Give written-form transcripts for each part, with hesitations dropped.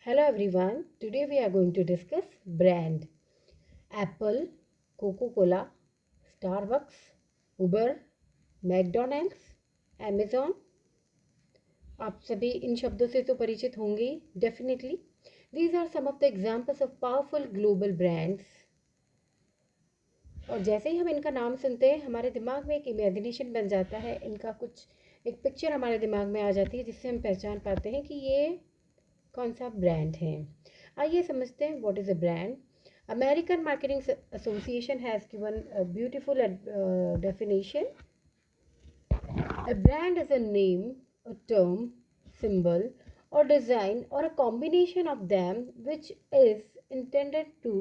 Hello everyone. Today we are going to discuss brand. Apple, Coca-Cola, Starbucks, Uber, McDonald's, Amazon. आप सभी इन शब्दों से तो परिचित होंगे ही definitely. These are some of the examples of powerful global brands. और जैसे ही हम इनका नाम सुनते हैं हमारे दिमाग में एक इमेजिनेशन बन जाता है. इनका कुछ एक पिक्चर हमारे दिमाग में आ जाती है जिससे हम पहचान पाते हैं कि ये कौन सा ब्रांड है. आइए समझते हैं what is a brand. American Marketing Association has given a beautiful definition. A brand is a name, a term, symbol, or design, or a combination of them which is intended to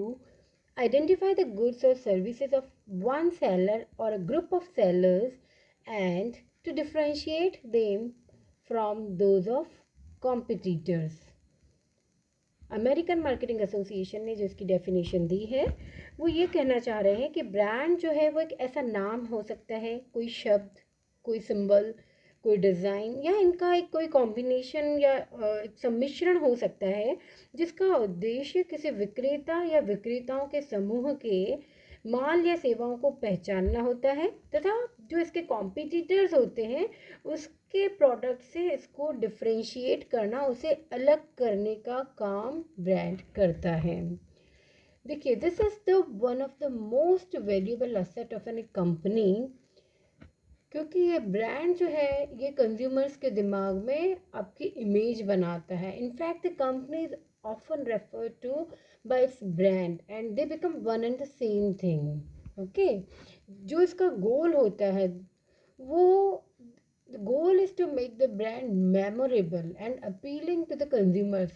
identify the goods or services of one seller or a group of sellers and to differentiate them from those of competitors. American marketing association ने जो इसकी definition दी है वो ये कहना चाह रहे हैं कि ब्रांड जो है वो एक ऐसा नाम हो सकता है, कोई शब्द, कोई सिंबल, कोई डिज़ाइन या इनका एक कोई कॉम्बिनेशन या एक सम्मिश्रण हो सकता है जिसका उद्देश्य किसी विक्रेता या विक्रेताओं के समूह के माल या सेवाओं को पहचानना होता है तथा जो इसके कॉम्पिटिटर्स होते हैं उसके प्रोडक्ट से इसको डिफ्रेंशिएट करना, उसे अलग करने का काम ब्रांड करता है. देखिए, this is the one of the most valuable asset of an company, क्योंकि ये ब्रांड जो है ये कंज्यूमर्स के दिमाग में आपकी इमेज बनाता है. In fact the company is often referred to by its brand and they become one and the same thing. Okay, जो इसका गोल होता है वो the goal is to make the brand memorable and appealing to the consumers.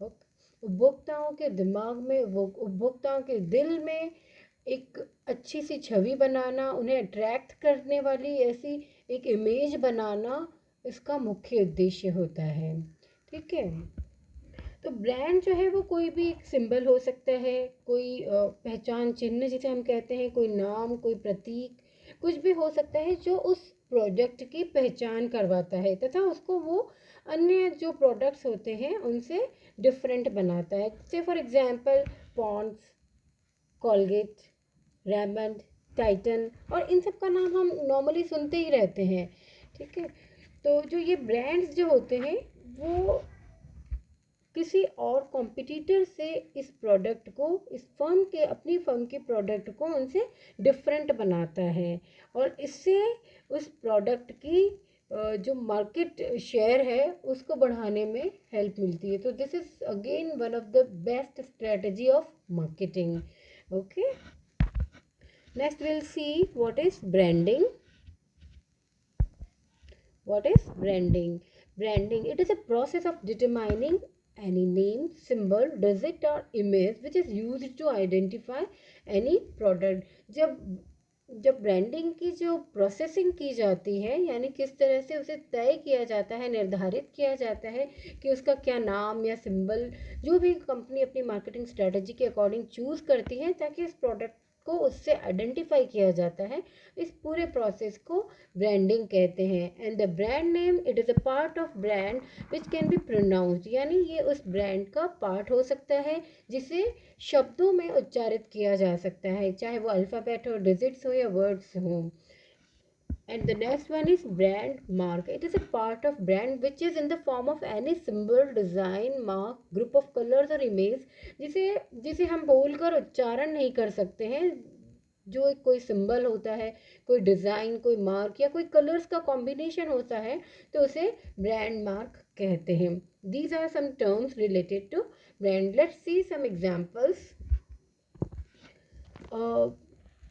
उपभोक्ताओं के दिमाग में, वो उपभोक्ताओं के दिल में एक अच्छी सी छवि बनाना, उन्हें अट्रैक्ट करने वाली ऐसी एक इमेज बनाना इसका मुख्य उद्देश्य होता है. ठीक है, तो ब्रांड जो है वो कोई भी एक सिंबल हो सकता है, कोई पहचान चिन्ह जिसे हम कहते हैं, कोई नाम, कोई प्रतीक, कुछ भी हो सकता है जो उस प्रोडक्ट की पहचान करवाता है तथा उसको वो अन्य जो प्रोडक्ट्स होते हैं उनसे डिफरेंट बनाता है. Say for example Pond's, Colgate, Raymond, Titan, और इन सब का नाम हम नॉर्मली सुनते ही रहते हैं. ठीक है, तो जो ये ब्रांड्स जो होते हैं वो किसी और कॉम्पिटिटर से इस प्रोडक्ट को, इस फर्म के, अपनी फर्म के प्रोडक्ट को उनसे डिफरेंट बनाता है और इससे उस प्रोडक्ट की जो मार्केट शेयर है उसको बढ़ाने में हेल्प मिलती है. तो this is again one of the best strategy of marketing. Okay, next will see what is branding. What is branding? Branding, it is a process of determining any name, symbol, digit or image which is used to identify any product. जब branding की जो processing की जाती है, यानी किस तरह से उसे तय किया जाता है, निर्धारित किया जाता है कि उसका क्या नाम या सिंबल, जो भी कंपनी अपनी मार्केटिंग स्ट्रेटजी के अकॉर्डिंग चूज़ करती है ताकि इस प्रोडक्ट को उससे आइडेंटिफाई किया जाता है, इस पूरे प्रोसेस को ब्रांडिंग कहते हैं. And the brand name, it is a part of brand which can be pronounced, यानी ये उस ब्रांड का पार्ट हो सकता है जिसे शब्दों में उच्चारित किया जा सकता है, चाहे वो अल्फ़ाबेट हो, डिजिट्स हो या वर्ड्स हो. And the next one is brand mark. It is a part of brand which is in the form of any symbol, design, mark, group of colors or image जिसे जिसे हम बोलकर उच्चारण नहीं कर सकते हैं. जो एक कोई सिंबल होता है, कोई डिज़ाइन, कोई मार्क या कोई कलर्स का कॉम्बिनेशन होता है तो उसे ब्रांड मार्क कहते हैं. These are some terms related to brand. Let's see some examples.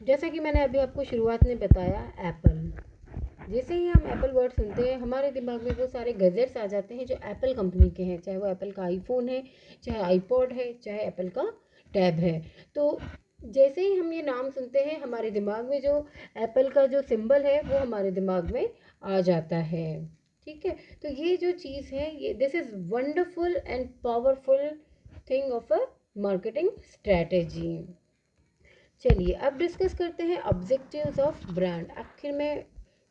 जैसा कि मैंने अभी आपको शुरुआत में बताया, एप्पल. जैसे ही हम एप्पल वर्ड सुनते हैं हमारे दिमाग में वो सारे गैजेट्स आ जाते हैं जो एप्पल कंपनी के हैं, चाहे वो एप्पल का आईफोन है, चाहे आईपॉड है, चाहे एप्पल का टैब है. तो जैसे ही हम ये नाम सुनते हैं हमारे दिमाग में जो एप्पल का जो सिंबल है वो हमारे दिमाग में आ जाता है. ठीक है, तो ये जो चीज़ है, ये this is wonderful and powerful thing of a marketing strategy. चलिए अब डिस्कस करते हैं ऑब्जेक्टिव्स ऑफ ब्रांड. आखिर में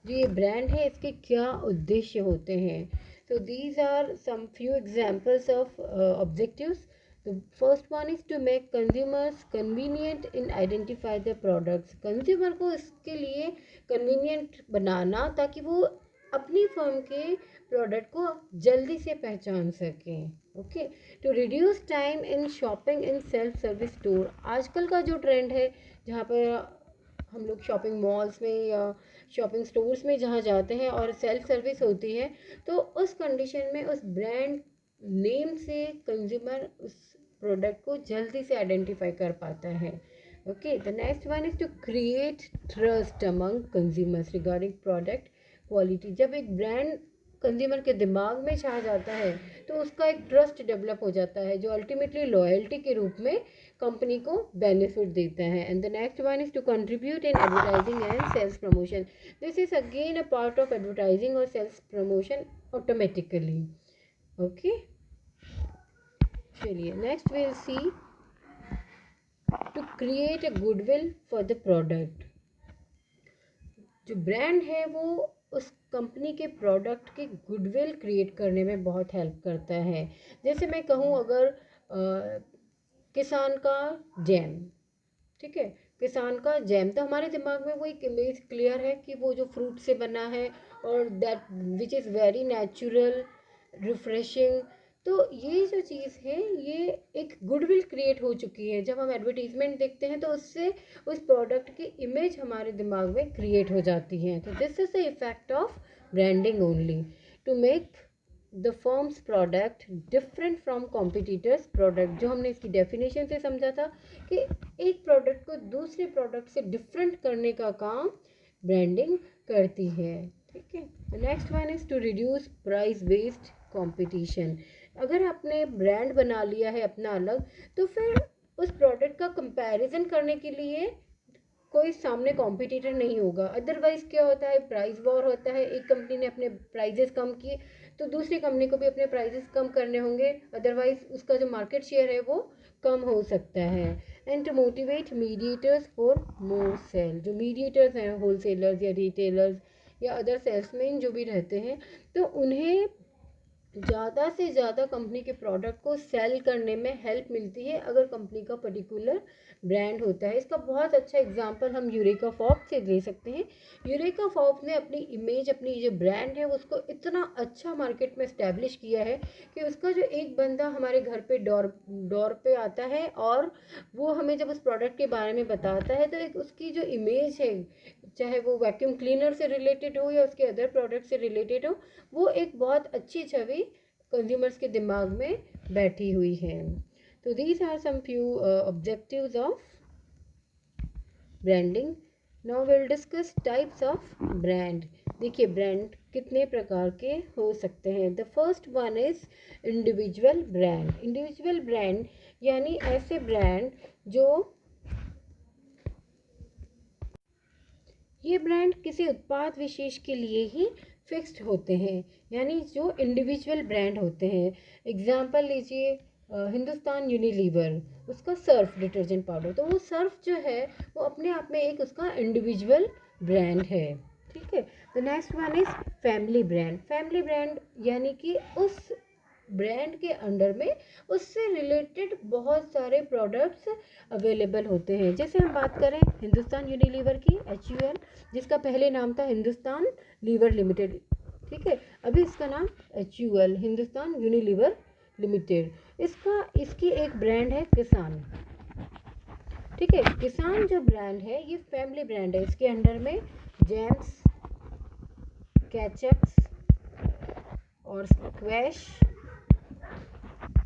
जो ये ब्रांड है इसके क्या उद्देश्य होते हैं. So these are some few examples of objectives. The first one is to make consumers convenient in identify the products. Consumer को इसके लिए convenient बनाना ताकि वो अपनी फर्म के प्रोडक्ट को जल्दी से पहचान सकें. Okay, to reduce time in shopping in self service store. आजकल का जो ट्रेंड है जहाँ पर हम लोग शॉपिंग मॉल्स में या शॉपिंग स्टोर्स में जहाँ जाते हैं और सेल्फ सर्विस होती है, तो उस कंडीशन में उस ब्रांड नेम से कंज्यूमर उस प्रोडक्ट को जल्दी से आइडेंटिफाई कर पाता है. Okay, the next one is to create trust among consumers regarding product quality. जब एक ब्रांड कंज्यूमर के दिमाग में छा जाता है तो उसका एक ट्रस्ट डेवलप हो जाता है जो अल्टीमेटली लॉयल्टी के रूप में कंपनी को बेनिफिट देता है. And the next one is to contribute in advertising and sales promotion. This is again a part of advertising और सेल्स प्रमोशन ऑटोमेटिकली. ओके, चलिए next will see to create a goodwill for the product. जो brand है वो उस company के product की goodwill create करने में बहुत हेल्प करता है. जैसे मैं कहूँ अगर किसान का जैम, ठीक है, किसान का जैम, तो हमारे दिमाग में वो एक इमेज क्लियर है कि वो जो फ्रूट से बना है और that which is very natural, refreshing. तो ये जो चीज़ है ये एक गुडविल क्रिएट हो चुकी है. जब हम एडवर्टीजमेंट देखते हैं तो उससे उस प्रोडक्ट की इमेज हमारे दिमाग में क्रिएट हो जाती है. तो this is the effect of branding only to make the firm's product different from competitors product. जो हमने इसकी डेफिनेशन से समझा था कि एक प्रोडक्ट को दूसरे प्रोडक्ट से डिफरेंट करने का काम ब्रांडिंग करती है. ठीक है, next one is to reduce price based competition. अगर आपने ब्रांड बना लिया है अपना अलग, तो फिर उस प्रोडक्ट का कंपैरिजन करने के लिए कोई सामने कॉम्पिटिटर नहीं होगा. अदरवाइज़ क्या होता है, प्राइस वॉर होता है. एक कंपनी ने अपने प्राइजेस कम किए तो दूसरी कंपनी को भी अपने प्राइजेस कम करने होंगे, अदरवाइज उसका जो मार्केट शेयर है वो कम हो सकता है. And to motivate mediators for more sale. जो मीडिएटर्स हैं, होलसेलर्स या रिटेलर्स या अदर सेल्समैन जो भी रहते हैं, तो उन्हें ज़्यादा से ज़्यादा कंपनी के प्रोडक्ट को सेल करने में हेल्प मिलती है अगर कंपनी का पर्टिकुलर ब्रांड होता है. इसका बहुत अच्छा एग्जांपल हम यूरेका फॉर्ब्स से ले सकते हैं. यूरेका फॉर्ब्स ने अपनी इमेज, अपनी जो ब्रांड है उसको इतना अच्छा मार्केट में इस्टेब्लिश किया है कि उसका जो एक बंदा हमारे घर पे डोर पे आता है और वो हमें जब उस प्रोडक्ट के बारे में बताता है तो एक उसकी जो इमेज है, चाहे वो वैक्यूम क्लीनर से रिलेटेड हो या उसके अदर प्रोडक्ट से रिलेटेड हो, वो एक बहुत अच्छी छवि कंज्यूमर्स के दिमाग में बैठी हुई है. तो these are some few objectives of branding. Now will discuss types of brand. देखिए ब्रांड कितने प्रकार के हो सकते हैं. The first one is individual brand. Individual brand यानी ऐसे ब्रांड जो ये ब्रांड किसी उत्पाद विशेष के लिए ही फिक्स्ड होते हैं, यानी जो इंडिविजुअल ब्रांड होते हैं. एग्जांपल लीजिए हिंदुस्तान यूनिलीवर, उसका सर्फ डिटर्जेंट पाउडर, तो वो सर्फ जो है वो अपने आप में एक उसका इंडिविजुअल ब्रांड है. ठीक है. The next one is family brand. Family brand यानी कि उस ब्रांड के अंडर में उससे रिलेटेड बहुत सारे प्रोडक्ट्स अवेलेबल होते हैं. जैसे हम बात करें हिंदुस्तान यूनिलीवर की, HUL, जिसका पहले नाम था हिंदुस्तान लीवर लिमिटेड. ठीक है, अभी इसका नाम HUL, हिंदुस्तान यूनिलीवर लिमिटेड. इसकी एक ब्रांड है किसान. ठीक है, किसान जो ब्रांड है ये फैमिली ब्रांड है. इसके अंडर में जैम्स, केचप्स और स्क्वैश,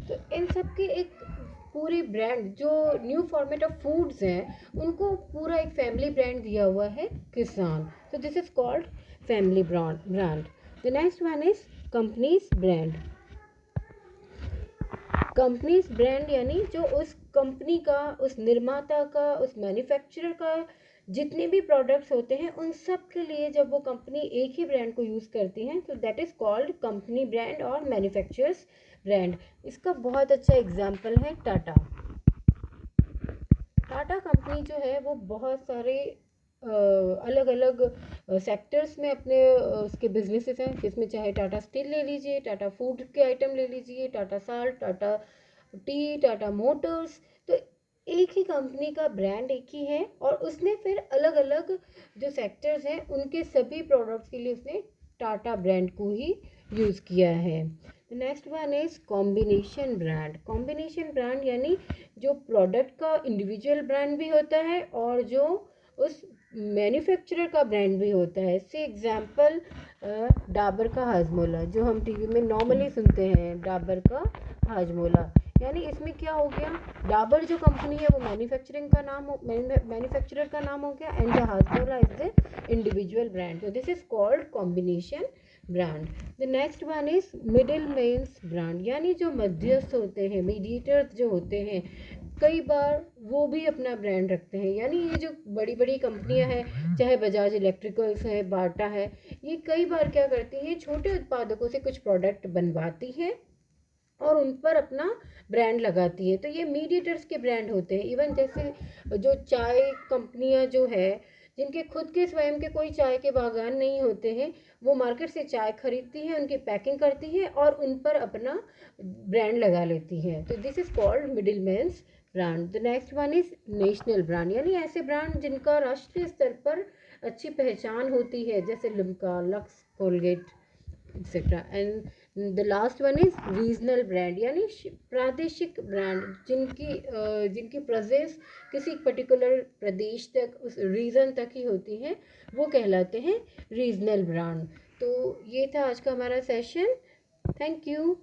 तो इन सब की एक पूरी ब्रांड, जो न्यू फॉर्मेट ऑफ फूड्स हैं उनको पूरा एक फैमिली ब्रांड दिया हुआ है किसान. तो this is called family brand. The next one is companies brand. Companies brand यानी जो उस कंपनी का, उस निर्माता का, उस मैन्युफैक्चरर का जितने भी प्रोडक्ट्स होते हैं उन सब के लिए जब वो कंपनी एक ही ब्रांड को यूज़ करती हैं तो that is called company brand और मैन्युफैक्चरर्स ब्रांड. इसका बहुत अच्छा एग्जांपल है टाटा. टाटा कंपनी जो है वो बहुत सारे अलग अलग सेक्टर्स में अपने उसके बिजनेसेस हैं, जिसमें चाहे टाटा स्टील ले लीजिए, टाटा फूड के आइटम ले लीजिए, Tata salt, Tata T, Tata Motors. तो एक ही कंपनी का ब्रांड एक ही है, और उसने फिर अलग अलग जो सेक्टर्स हैं उनके सभी प्रोडक्ट्स के लिए उसने टाटा ब्रांड को ही यूज़ किया है। Next one is combination brand. Combination brand यानी जो प्रोडक्ट का इंडिविजुअल ब्रांड भी होता है और जो उस मैन्युफैक्चरर का ब्रांड भी होता है। से एग्जांपल डाबर का हाजमोला, जो हम टीवी में नॉर्मली सुनते हैं, डाबर का हाजमोला। यानी इसमें क्या हो गया, डाबर जो कंपनी है वो मैन्युफैक्चरिंग का नाम मैन्युफैक्चरर का नाम हो गया, and the Hajmola is the individual brand. तो this is called combination brand. The next one is middlemen's brand, यानी जो मध्यस्थ होते हैं, मीडिएटर्स जो होते हैं, कई बार वो भी अपना ब्रांड रखते हैं। यानी ये जो बड़ी बड़ी कंपनियां हैं, चाहे बजाज इलेक्ट्रिकल्स है, बाटा है, ये कई बार क्या करती हैं, छोटे उत्पादकों से कुछ प्रोडक्ट बनवाती हैं और उन पर अपना ब्रांड लगाती है। तो ये मीडिएटर्स के ब्रांड होते हैं। इवन जैसे जो चाय कंपनियां जो है, जिनके खुद के स्वयं के कोई चाय के बागान नहीं होते हैं, वो मार्केट से चाय खरीदती हैं, उनकी पैकिंग करती हैं और उन पर अपना ब्रांड लगा लेती हैं। तो this is called middle man's brand. The next one is national brand, यानी ऐसे ब्रांड जिनका राष्ट्रीय स्तर पर अच्छी पहचान होती है, जैसे Limca, lux, Colgate etcetera. And the last one is regional brand, यानी प्रादेशिक ब्रांड, जिनकी प्रेजेंस किसी पर्टिकुलर प्रदेश तक, उस रीजन तक ही होती है, वो कहलाते हैं रीजनल ब्रांड। तो ये था आज का हमारा सेशन। Thank you.